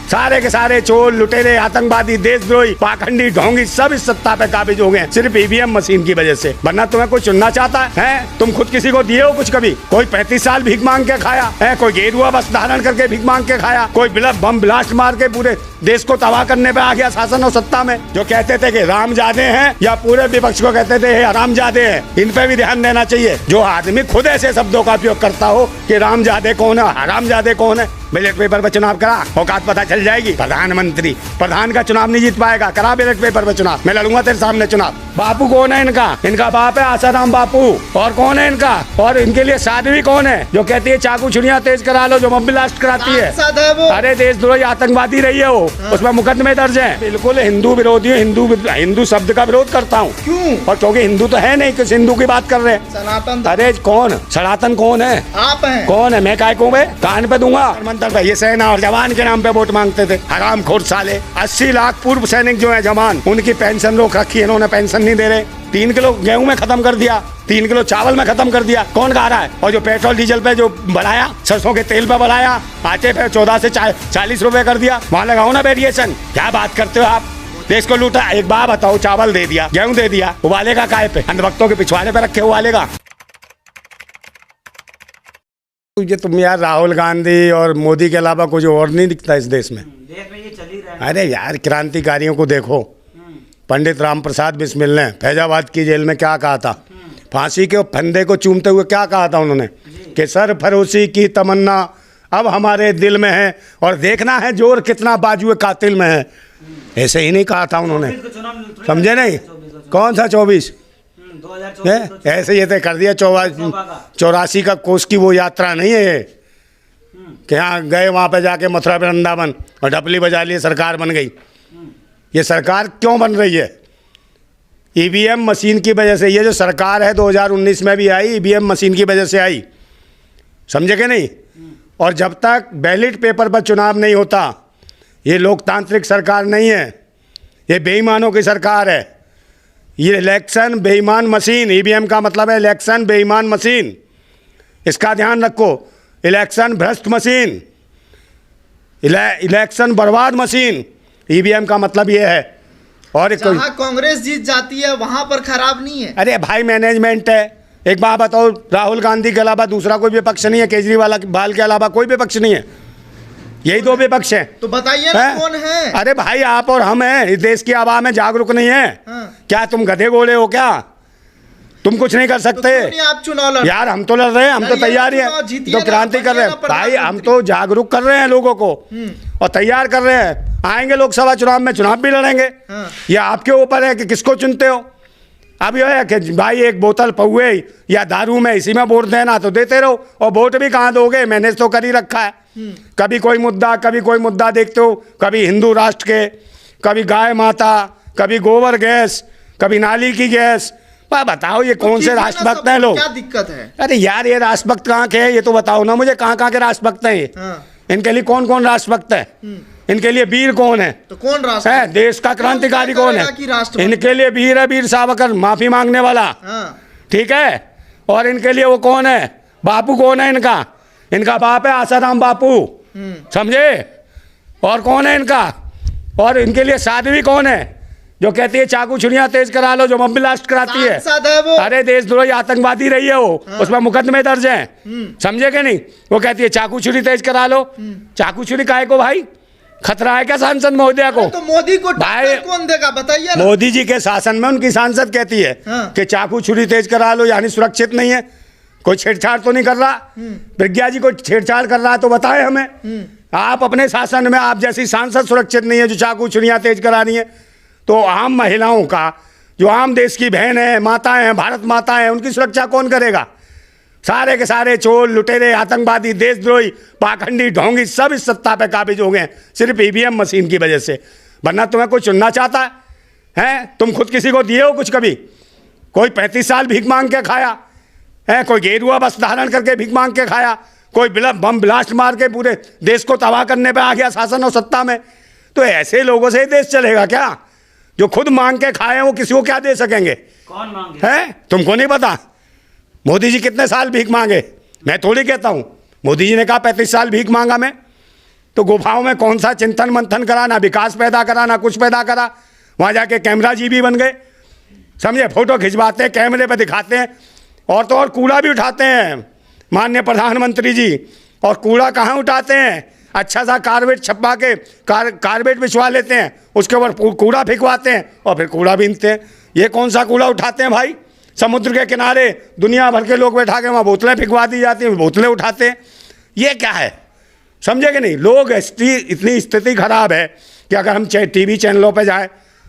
सारे के सारे चोर लुटेरे आतंकवादी देशद्रोही पाखंडी ढोंगी सब इस सत्ता पे काबिज हो गए हैं सिर्फ ईवीएम मशीन की वजह से। वरना तुम्हें कोई चुनना चाहता है? तुम खुद किसी को दिए हो कुछ कभी? कोई 35 साल भीख मांग के खाया है? कोई गेरुआ वस्त्र धारण करके भीख मांग के खाया? कोई बम ब्लास्ट मार के पूरे देश को तबाह करने पे आ गया शासन और सत्ता में? जो कहते थे कि रामजादे हैं या पूरे विपक्ष को कहते थे हरामजादे हैं, इन पे भी ध्यान देना चाहिए। जो आदमी खुद ऐसे शब्दों का उपयोग करता हो कि रामजादे कौन है हरामजादे कौन है, बैलेट पेपर पर चुनाव करा, औकात पता चल जाएगी। प्रधानमंत्री प्रधान का चुनाव नहीं जीत पाएगा, करा बैलेट पेपर पर चुनाव, मैं लड़ूंगा तेरे सामने चुनाव। बापू कौन है इनका? इनका बाप है आसाराम बापू। और कौन है इनका? और इनके लिए साध्वी कौन है जो कहती है चाकू छुरियां तेज करा लो, जो बम ब्लास्ट कराती है? अरे देशद्रोही आतंकवादी रही है वो, उसमें मुकदमे दर्ज है। बिल्कुल हिंदू विरोधी, हिंदू शब्द का विरोध करता हूँ। क्यों? और क्योंकि हिंदू तो है नहीं, किस हिंदू की बात कर रहे हैं? सनातन। अरे कौन सनातन कौन है? आप हैं। कौन है? मैं काय को कान पे दूंगा मंत्र पे? ये सेना और जवान के नाम पे वोट मांगते थे हराम खोर साले। 80 लाख पूर्व सैनिक जो है जवान, उनकी पेंशन रोक रखी है इन्होंने, पेंशन नहीं दे रहे। 3 किलो गेहूं में खत्म कर दिया, 3 किलो चावल में खत्म कर दिया। कौन खा रहा है? और जो पेट्रोल डीजल पे जो बढ़ाया, सरसों के तेल पे बढ़ाया, आटे पे 14 से 40 रुपए कर दिया, वहाँ लगाओ ना वेरिएशन। क्या बात करते हो आप? देश को लूटा। एक बात बताओ, चावल दे दिया, गेहूं दे दिया, उबालेगा काय पे? अंधभक्तों के पिछवाड़े पे रखे उबालेगा। ये तुम यार राहुल गांधी और मोदी के अलावा कुछ और नहीं दिखता इस देश में। ये चल ही रहा है। अरे यार क्रांतिकारियों को देखो, पंडित राम प्रसाद बिस्मिल ने फैजाबाद की जेल में क्या कहा था? फांसी के फंदे को चूमते हुए क्या कहा था उन्होंने? कि सर फरोशी की तमन्ना अब हमारे दिल में है और देखना है जोर कितना बाजुए कातिल में है। ऐसे ही नहीं कहा था उन्होंने, समझे नहीं? कौन सा 24? ऐसे ये तो कर दिया 84 का कोस की वो यात्रा नहीं है ये कि यहाँ गए वहाँ पे जाके मथुरा वृंदावन और ढपली बजा लिए सरकार बन गई। ये सरकार क्यों बन रही है? ईवीएम मशीन की वजह से। ये जो सरकार है 2019 में भी आई, ईवीएम मशीन की वजह से आई, समझे कि नहीं? और जब तक बैलेट पेपर पर चुनाव नहीं होता, ये लोकतांत्रिक सरकार नहीं है, ये बेईमानों की सरकार है। ये इलेक्शन बेईमान मशीन, ईवीएम का मतलब है इलेक्शन बेईमान मशीन, इसका ध्यान रखो। इलेक्शन भ्रष्ट मशीन, इलेक्शन बर्बाद मशीन, ईवीएम का मतलब ये है। और जहाँ कांग्रेस जीत जाती है वहां पर खराब नहीं है। अरे भाई मैनेजमेंट है। एक बात बताओ, राहुल गांधी के अलावा दूसरा कोई विपक्ष नहीं है, केजरीवाल के अलावा कोई विपक्ष नहीं है, यही 2 विपक्ष हैं। तो बताइए ना कौन है? अरे भाई आप और हम हैं, इस देश की आवाम है जागरूक नहीं है। क्या तुम गधे घोड़े हो क्या? तुम कुछ नहीं कर सकते। तो आप चुनाव लड़ यार हम तो लड़ रहे हैं, हम तो तैयार ही हैं, तो क्रांति कर रहे हैं भाई। हम तो जागरूक कर रहे हैं लोगों को और तैयार कर रहे हैं। आएंगे लोकसभा चुनाव में, चुनाव भी लड़ेंगे। ये आपके ऊपर है कि किसको चुनते हो। अब यह है कि भाई एक बोतल पहुए या दारू में इसी में वोट देना तो देते रहो, और वोट भी कहाँ दोगे? मैंने तो कर ही रखा है। कभी कोई मुद्दा देखते हो, कभी हिंदू राष्ट्र के, कभी गाय माता, कभी गोबर गैस, कभी नाली की गैस। बताओ ये कौन से राष्ट्रभक्त हैं लोग? क्या दिक्कत है? अरे यार ये राष्ट्रभक्त कहाँ के हैं ये तो बताओ ना मुझे, कहाँ के राष्ट्रभक्त हैं ये? इनके लिए कौन कौन राष्ट्रभक्त है? इनके लिए वीर कौन है? तो कौन राष्ट्र है? देश का क्रांतिकारी कौन है? इनके लिए वीर है वीर सावरकर, माफी मांगने वाला, ठीक है। और इनके लिए वो कौन है? बापू कौन है इनका? इनका बाप है आसाराम बापू, समझे? और कौन है इनका? और इनके लिए साध्वी कौन है जो कहती है चाकू छुरियां तेज करा लो, जो बम ब्लास्ट कराती है? अरे देशद्रोही आतंकवादी रही है वो, उसमें मुकदमे दर्ज हैं, समझे कि नहीं? वो कहती है चाकू छुरी तेज करा लो। चाकू छुरी काहे को भाई? खतरा है क्या सांसद महोदया को? तो मोदी को भाई कौन देगा बताइए ना? मोदी जी के शासन में उनकी सांसद कहती है कि चाकू छुरी तेज करा लो, यानी सुरक्षित नहीं है, कोई छेड़छाड़ तो नहीं कर रहा। प्रज्ञा जी कोई छेड़छाड़ कर रहा है तो बताए हमें। आप अपने शासन में आप जैसी सांसद सुरक्षित नहीं है जो चाकू छुरियां तेज करा रही है, तो आम महिलाओं का, जो आम देश की बहन है, माताएं हैं, भारत माता है, उनकी सुरक्षा कौन करेगा? सारे के सारे चोर लुटेरे आतंकवादी देशद्रोही पाखंडी ढोंगी सब इस सत्ता पे काबिज हो गए हैं सिर्फ ईवीएम मशीन की वजह से। वरना तुम्हें कोई चुनना चाहता है? तुम खुद किसी को दिए हो कुछ कभी? कोई 35 साल भीख मांग के खाया है? कोई गेरुआ वस्त्र धारण करके भीख मांग के खाया? कोई बम ब्लास्ट मार के पूरे देश को तबाह करने पे आ गया शासन और सत्ता में? तो ऐसे लोगों से ही देश चलेगा क्या? जो खुद मांग के खाए हैं वो किसी को क्या दे सकेंगे? कौन मांगे? है तुमको नहीं पता? मोदी जी कितने साल भीख मांगे? मैं थोड़ी कहता हूँ, मोदी जी ने कहा 35 साल भीख मांगा मैं, तो गुफाओं में कौन सा चिंतन मंथन करा, ना विकास पैदा करा, ना कुछ पैदा करा। वहाँ जाके कैमरा जी भी बन गए, समझे, फोटो खिंचवाते हैं, कैमरे पे दिखाते हैं, और तो और कूड़ा भी उठाते हैं माननीय प्रधानमंत्री जी। और कूड़ा कहाँ उठाते हैं, अच्छा सा कारपेट छपवा के कारपेट बिछवा लेते हैं, उसके ऊपर कूड़ा फेंकवाते हैं और फिर कूड़ा बीनते हैं। ये कौन सा कूड़ा उठाते हैं भाई? समुद्र के किनारे दुनिया भर के लोग बैठा के वहाँ बोतलें फेंकवा दी जाती हैं, बोतलें उठाते हैं। ये क्या है, समझे कि नहीं? लोग इतनी स्थिति खराब है कि अगर हम टीवी चैनलों पे जाएं,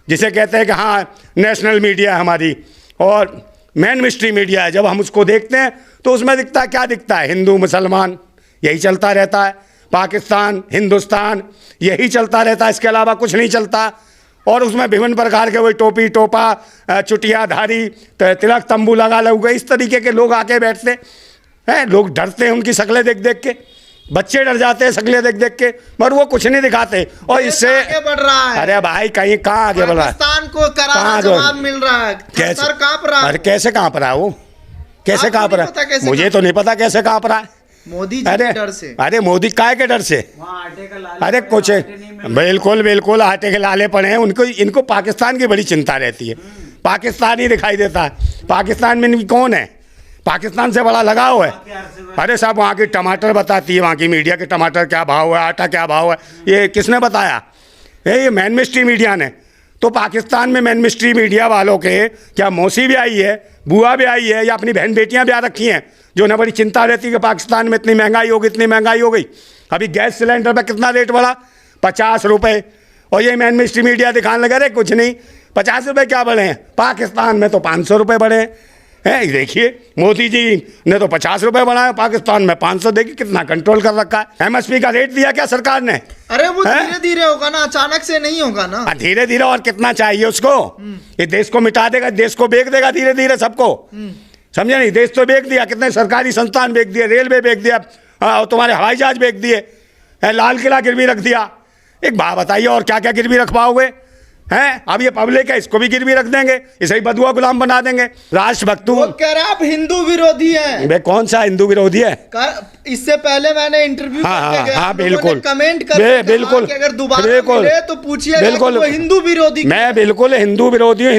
जिसे कहते हैं कि हाँ नेशनल मीडिया है हमारी और मेन मिस्ट्री मीडिया है, जब हम उसको देखते हैं तो उसमें दिखता है, क्या दिखता है? हिंदू मुसलमान यही चलता रहता है, पाकिस्तान हिंदुस्तान यही चलता रहता है, इसके अलावा कुछ नहीं चलता। और उसमें विभिन्न प्रकार के वही टोपी टोपा चुटियाधारी तिलक तंबू लगा लोगे, इस तरीके के लोग आके बैठते हैं। लोग डरते हैं उनकी शक्लें देख देख के, बच्चे डर जाते हैं शक्लें देख देख के, मगर वो कुछ नहीं दिखाते। और इससे आगे बढ़ रहा है। अरे भाई कहीं कहाँ आगे बढ़ रहा है? पाकिस्तान को करारा जवाब मिल रहा है, सर कांप रहा है। अरे कैसे कांप रहा है वो, कैसे कांप रहा है? मुझे तो नहीं पता कैसे कांप रहा है। मोदी जी के डर से। अरे मोदी काय के डर से? वहाँ आटे का लाल, अरे कुछ बिल्कुल बिल्कुल आटे के लाले पड़े हैं उनको। इनको पाकिस्तान की बड़ी चिंता रहती है, पाकिस्तान ही दिखाई देता है। पाकिस्तान में कौन है? पाकिस्तान से बड़ा लगाव है। अरे साहब वहाँ की टमाटर बताती है, वहाँ की मीडिया के टमाटर क्या भाव है, आटा क्या भाव है, ये किसने बताया? ये मेन मिस्ट्री मीडिया ने। तो पाकिस्तान में मेन मिस्ट्री मीडिया वालों के क्या मौसी भी आई है, बुआ भी आई है, या अपनी बहन बेटियां भी आ रखी हैं, जो ना बड़ी चिंता रहती है कि पाकिस्तान में इतनी महंगाई होगी, इतनी महंगाई हो गई। अभी गैस सिलेंडर पर कितना रेट बढ़ा? 50 रुपये। और ये मेन मिस्ट्री मीडिया दिखाने लगा रहे कुछ नहीं, 50 रुपये क्या बढ़े हैं? पाकिस्तान में तो 500 रुपये बढ़े हैं। देखिए मोदी जी ने तो 50 रुपये बढ़ाया, पाकिस्तान में 500। देखिए कितना कंट्रोल कर रखा है। MSP का रेट दिया क्या सरकार ने? अरे वो धीरे धीरे होगा ना, अचानक से नहीं होगा ना। धीरे धीरे। और कितना चाहिए उसको? ये देश को मिटा देगा, देश को बेच देगा धीरे धीरे सबको, समझे नहीं? देश तो बेच दिया, कितने सरकारी संस्थान बेच दिए, रेलवे बेच दिया, और तुम्हारे हवाई जहाज बेच दिए, लाल किला गिरवी रख दिया। एक बात बताइए, और क्या क्या गिरवी रख पाओगे? हैं? अब ये पब्लिक है, इसको भी गिरवी रख देंगे, इसे ही बदुआ गुलाम बना देंगे। राष्ट्रभक्तों वो कह रहा आप हिंदू विरोधी हैं। बे कौन सा हिंदू विरोधी है? इससे पहले मैंने इंटरव्यू हाँ बिल्कुल कमेंट कर बिल्कुल कि अगर दोबारा मिले तो पूछिए बिल्कुल हिंदू विरोधी। मैं बिल्कुल हिंदू विरोधी हूँ,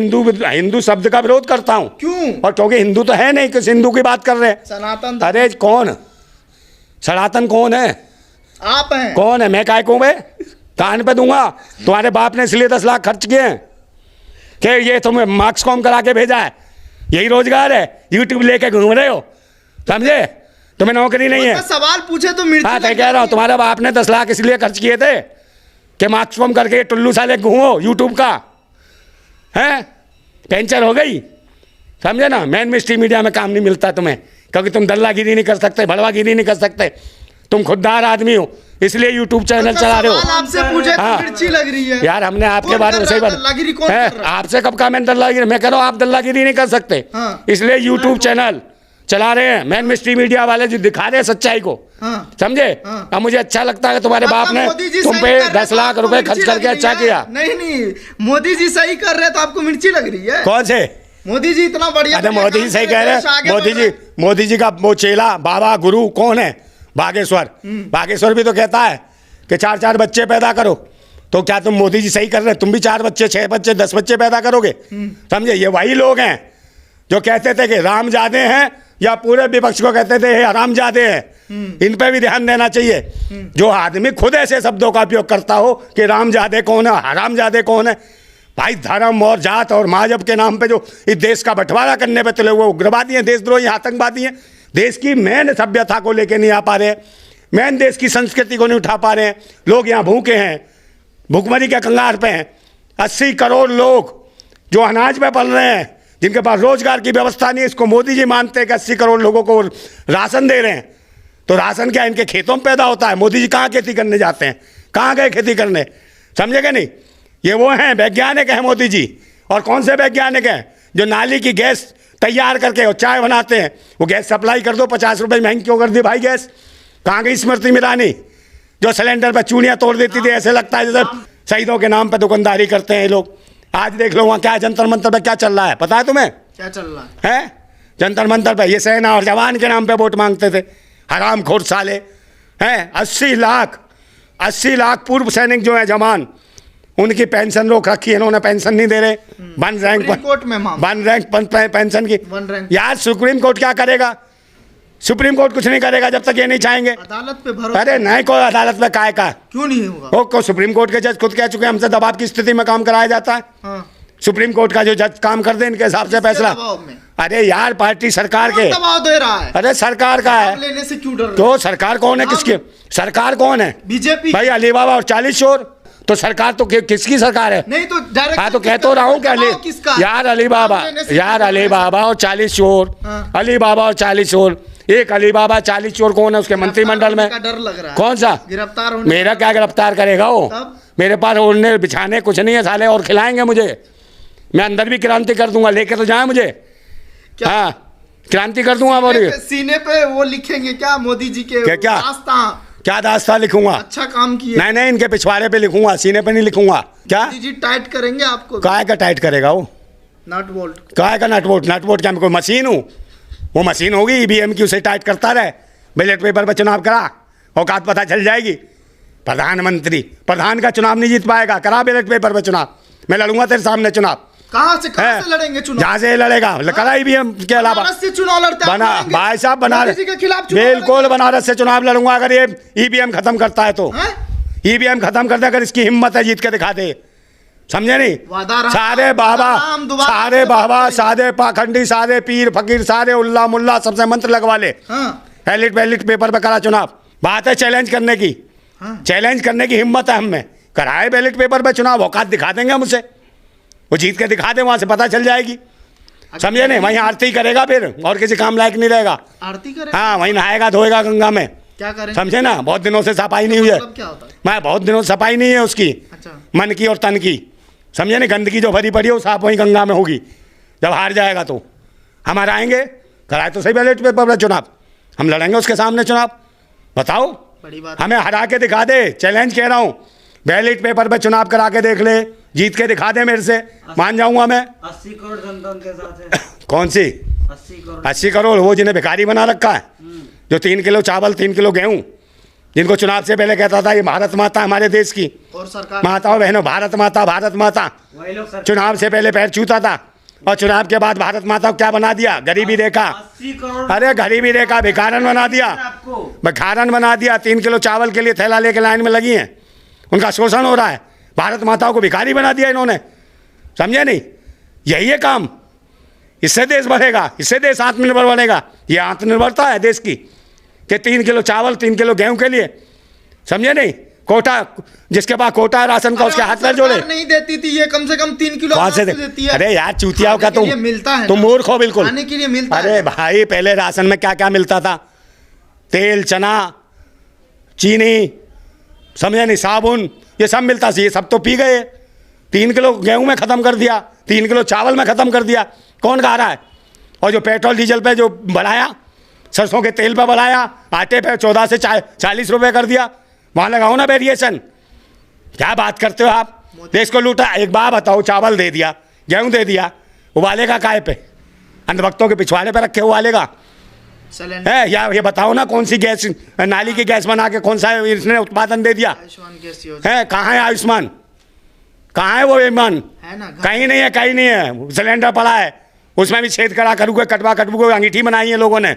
हिंदू शब्द का विरोध करता हूँ। क्यों? और क्योंकि हिंदू तो है नहीं, किस हिंदू की बात कर रहे हैं? सनातन। अरे कौन सनातन कौन है? आप हैं। कौन है? मैं काय कहूँ बे? कान पे दूंगा। तुम्हारे बाप ने इसलिए 10 लाख खर्च किए हैं कि ये तुम्हें मार्क्स कॉम करा के भेजा है, यही रोजगार है, यूट्यूब लेके घूम रहे हो, समझे? तुम्हें नौकरी नहीं है। सवाल पूछे तो मिर्ची। हाँ तो कह रहा हूँ, तुम्हारे बाप ने 10 लाख इसलिए खर्च किए थे कि मार्क्स कॉम करके टुल्लू साले घूमो यूट्यूब का, है पेंचर हो गई, समझे ना? मेन मिस्ट्री मीडिया में काम नहीं मिलता तुम्हें, क्योंकि तुम दल्लागिरी नहीं कर सकते, भड़वागिरी नहीं कर सकते, तुम खुददार आदमी हो, इसलिए यूट्यूब चैनल चला रहे हो। आपसे पूछे तो हाँ। मिर्ची लग रही है यार, हमने आपके बारे में सही बात आपसे कब कहा मैंने दल्लागिरी? मैं कह रहा हूँ आप दल्लागिरी नहीं कर सकते, हाँ। इसलिए यूट्यूब चैनल चला रहे हैं मेन मिस्ट्री मीडिया वाले, जो दिखा रहे हैं सच्चाई को, हाँ। समझे? हाँ। अब मुझे अच्छा लगता है तुम्हारे बाप ने तुम पे 10 लाख रुपए खर्च करके अच्छा किया। नहीं, मोदी जी सही कर रहे तो आपको मिर्ची लग रही है? कौन से मोदी जी? इतना बढ़िया। अरे मोदी जी सही कह रहे हैं। मोदी जी का वो चेला बाबा गुरु कौन है? बागेश्वर। बागेश्वर भी तो कहता है कि 4-4 बच्चे पैदा करो। तो क्या तुम मोदी जी सही कर रहे हैं? तुम भी 4 बच्चे, 6 बच्चे, 10 बच्चे पैदा करोगे, समझे? ये वही लोग हैं जो कहते थे कि राम जादे हैं, या पूरे विपक्ष को कहते थे हराम जादे हैं। इन पे भी ध्यान देना चाहिए। जो आदमी खुद ऐसे शब्दों का उपयोग करता हो कि राम जादे कौन है, हराम जादे कौन है? भाई धर्म और जात और मजहब के नाम पे जो इस देश का बंटवारा करने पे तुले हुए उग्रवादी हैं, देशद्रोही, आतंकवादी हैं। देश की मेन सभ्यता को लेके नहीं आ पा रहे, मेन देश की संस्कृति को नहीं उठा पा रहे हैं। लोग यहाँ भूखे हैं, भूखमरी के कंगार पे हैं। 80 करोड़ लोग जो अनाज पे पल रहे हैं, जिनके पास रोजगार की व्यवस्था नहीं है। इसको मोदी जी मानते हैं कि 80 करोड़ लोगों को राशन दे रहे हैं। तो राशन क्या इनके खेतों में पैदा होता है? मोदी जी कहाँ खेती करने जाते हैं? कहाँ गए खेती करने? समझेगा नहीं? ये वो हैं वैज्ञानिक हैं मोदी जी। और कौन से वैज्ञानिक हैं? जो नाली की गैस तैयार करके और चाय बनाते हैं। वो गैस सप्लाई कर दो, 50 रुपये महंगी क्यों कर दी भाई गैस? कहाँ गई स्मृति ईरानी जो सिलेंडर पर चूड़ियाँ तोड़ देती थी? ऐसे लगता है जैसे शहीदों के नाम पर दुकानदारी करते हैं ये लोग। आज देख लो वहाँ क्या जंतर मंतर पे क्या चल रहा है, पता है तुम्हें? क्या चल रहा है? जंतर मंतर पे ये सेना और जवान के नाम पे वोट मांगते थे, हराम खोर साले हैं। 80 लाख 80 लाख पूर्व सैनिक जो है जवान, उनकी पेंशन रोक रखी है इन्होंने, पेंशन नहीं दे रहे। वन रैंक सुप्रीम कोर्ट में मामला। वन रैंक पेंशन की। One rank. यार सुप्रीम कोर्ट क्या करेगा? सुप्रीम कोर्ट कुछ नहीं करेगा जब तक ये नहीं चाहेंगे। अदालत पे भरोसा। अरे नहीं, कोई अदालत में काय का? क्यों नहीं होगा? वो को सुप्रीम कोर्ट के जज खुद कह चुके हैं हमसे दबाव की स्थिति में काम कराया जाता है। हाँ। सुप्रीम कोर्ट का जो जज काम कर दे इनके हिसाब से फैसला। दबाव में? अरे यार पार्टी सरकार के, दबाव दे रहा है। अरे सरकार का है लेने से क्यों डर रहे? तो सरकार कौन है? किसकी सरकार कौन है? बीजेपी। भाई अली बाबा और 40 चोर, तो सरकार तो किसकी सरकार है? नहीं तो डायरेक्ट। हाँ तो कह तो रहा हूँ क्या किसका? यार अली बाबा, यार अली बाबा और 40 चोर। हाँ। अली बाबा और 40 चोर, एक अली बाबा 40 चोर कौन है उसके मंत्रिमंडल में? डर लग रहा है। कौन सा गिरफ्तार होने? मेरा क्या गिरफ्तार करेगा वो? तब? मेरे पास ओढ़ने बिछाने कुछ नहीं है साले, और खिलाएंगे मुझे। मैं अंदर भी क्रांति कर दूंगा, लेके तो जाए मुझे। क्या? हाँ क्रांति कर दूंगा। और सीने पे वो लिखेंगे क्या मोदी जी के? क्या? दास्तां। क्या दास्तां लिखूंगा? अच्छा काम किए। नहीं नहीं, इनके पिछवाड़े पे लिखूंगा, सीने पे नहीं लिखूंगा। क्या मोदी जी टाइट करेंगे आपको? काय का टाइट करेगा वो? Nut bolt. काय का नटवोट? नटवोट क्या मैं कोई मशीन हूँ? वो मशीन होगी ईवीएम की, उसे टाइट करता रहे। बैलेट पेपर पर चुनाव करा, औकात पता चल जाएगी। प्रधानमंत्री, प्रधान का चुनाव नहीं जीत पाएगा, करा बैलेट पेपर पर चुनाव। मैं लड़ूंगा तेरे सामने चुनाव। कहाँ से लड़ेंगे चुनाव? जहाँ से लड़ेगा, करा ईवीएम के अलावा। बनारस से चुनाव लड़ते हैं। बना भाई साहब, बनारस मोदी जी के खिलाफ चुनाव बिल्कुल लड़ेंगे। बनारस से चुनाव लड़ूंगा अगर ये ईवीएम खत्म करता है तो। हैं? ईवीएम खत्म कर दे, अगर इसकी हिम्मत है जीत के दिखा दे। समझे नहीं? वादा रहा। सारे बाबा, राम दोबारा सारे बाबा, सारे पाखंडी, सारे पीर फकीर, सारे उल्ला मुल्ला, सबसे मंत्र लगवा ले। हाँ। बैलेट पेपर पे करा चुनाव। बात है चैलेंज करने की। हाँ। चैलेंज करने की हिम्मत है हम में। कराए बैलेट पेपर पे चुनाव, औकात दिखा देंगे हम उसे। वो जीत के दिखा दे, वहां से पता चल जाएगी। समझे नहीं? वहीं आरती करेगा फिर, और किसी काम लायक नहीं रहेगा। आरती करें? हाँ वहीं नहाएगा धोएगा गंगा में। क्या करें? समझे ना? बहुत दिनों से सफाई नहीं हुई है। मतलब क्या होता है? मैं बहुत दिनों से सफाई नहीं है उसकी, अच्छा। मन की और तन की। समझे ना? गंदगी जो भरी पड़ी है वो साफ वहीं गंगा में होगी जब हार जाएगा तो। हम हराएंगे, कराए तो सही बैलेट पेपर पर चुनाव, हम लड़ेंगे उसके सामने चुनाव। बताओ, बड़ी बात। हमें हरा के दिखा दे। चैलेंज कह रहा हूँ, बैलेट पेपर पे चुनाव करा के देख ले, जीत के दिखा दे मेरे से, मान जाऊंगा मैं। 80 करोड़ जनता उनके साथ है। कौन सी 80 करोड़? 80 करोड़? वो जिन्हें भिखारी बना रखा है, जो 3 किलो चावल 3 किलो गेहूं, जिनको चुनाव से पहले कहता था ये भारत माता हमारे देश की। और सरकार माताओं बहनों, भारत माता, भारत माता। वही लोग सर। चुनाव से पहले पैर छूता था, और चुनाव के बाद भारत माता को क्या बना दिया? गरीबी रेखा। 80 करोड़ अरे गरीबी रेखा, भिखारन बना दिया, आपको। भिखारन बना दिया। 3 किलो चावल के लिए थैला लेके लाइन में लगी हैं, उनका शोषण हो रहा है। भारत माताओं को भिखारी बना दिया इन्होंने। समझे नहीं? यही है काम। इससे देश बढ़ेगा, इससे देश आत्मनिर्भर बनेगा। ये आत्मनिर्भरता है देश की, कि 3 किलो चावल 3 किलो गेहूं के लिए। समझे नहीं? कोटा, जिसके पास कोटा है राशन का, उसके हाथ पैर जोड़े। नहीं देती थी ये, कम से कम 3 किलो कौन से देती है। अरे यार चूतिया का खाने के लिए मिलता है तुम ना। मूर्ख हो बिल्कुल। खाने के लिए मिलता अरे है। भाई पहले राशन में क्या क्या मिलता था? तेल, चना, चीनी, समझे नहीं, साबुन, ये सब मिलता था। ये सब तो पी गए। 3 किलो गेहूं में ख़त्म कर दिया, 3 किलो चावल में ख़त्म कर दिया। कौन खा रहा है? और जो पेट्रोल डीजल पे जो बढ़ाया, सरसों के तेल पे बढ़ाया, आटे पे 14 से 40 रुपये कर दिया, वहाँ लगाओ ना वेरिएशन। क्या बात करते हो आप? देश को लूटा। एक बार बताओ, चावल दे दिया, गेहूं दे दिया, उबालेगा काय पे? अंधभक्तों के पिछवाड़े पे रखे उबालेगा सिलेंडर। है? या ये बताओ ना, कौन सी गैस, नाली की गैस बना के कौन सा इसने उत्पादन दे दिया आयुष्मान गैस योजना है? कहाँ है आयुष्मान? कहाँ है वो ईमान? है ना? कहीं नहीं है, कहीं नहीं है। सिलेंडर पड़ा है, उसमें भी छेद करा करूँगा, कटवा कटवा अंगीठी बनाई है लोगों ने।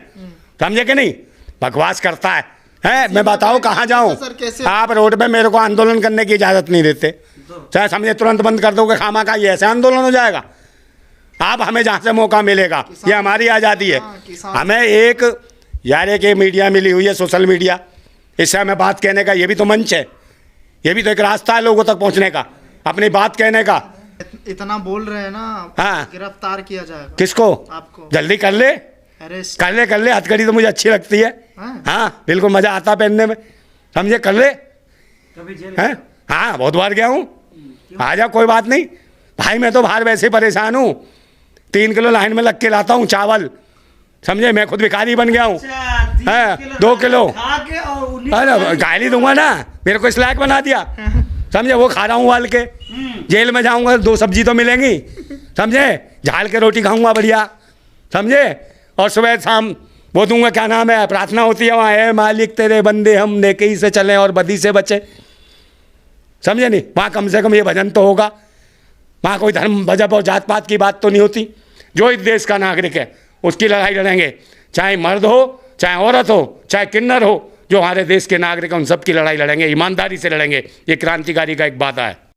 समझे कि नहीं? बकवास करता है। मैं बताओ कहाँ जाऊँ? सर, कैसे? आप रोड पे मेरे को आंदोलन करने की इजाज़त नहीं देते। चाहे समझे तुरंत बंद कर दोगे खामा का, ये ऐसे आंदोलन हो जाएगा। आप हमें जहाँ से मौका मिलेगा, ये हमारी आज़ादी है। हमें एक यार एक मीडिया मिली हुई है, सोशल मीडिया, इससे हमें बात कहने का ये भी तो मंच है, ये भी तो एक रास्ता है लोगों तक पहुँचने का, अपनी बात कहने का। इतना बोल रहे हैं ना। हाँ। गिरफ्तार किया जाएगा किसको? आपको। जल्दी कर ले, अरेस्ट। कर ले। हथकड़ी तो मुझे अच्छी लगती है। हाँ। हाँ बिल्कुल, मज़ा आता पहनने में। समझे? कर ले। कभी जेल हैं? हाँ बहुत बार गया हूँ। आ जा, कोई बात नहीं भाई। मैं तो बाहर वैसे ही परेशान हूँ। 3 किलो लाइन में लग के लाता हूँ चावल। समझे? मैं खुद भिखारी बन गया हूँ। हाँ, 2 किलो। अरे गाली दूंगा ना, मेरे को इस लायक बना दिया। समझे? वो खा रहा हूँ उबाल के। जेल में जाऊँगा 2 सब्जी तो मिलेंगी। समझे? झाल के रोटी खाऊंगा बढ़िया। समझे? और सुबह शाम वो दूंगा, क्या नाम है, प्रार्थना होती है वहाँ, है मालिक तेरे बंदे हम नेकी से चलें और बदी से बचे। समझे नहीं, वहाँ कम से कम ये भजन तो होगा, वहाँ कोई धर्म मजहब और जात पात की बात तो नहीं होती। जो इस देश का नागरिक है उसकी लड़ाई लड़ेंगे, चाहे मर्द हो, चाहे औरत हो, चाहे किन्नर हो, जो हमारे देश के नागरिक हैं उन सब की लड़ाई लड़ेंगे, ईमानदारी से लड़ेंगे। ये क्रांतिकारी का एक वादा है।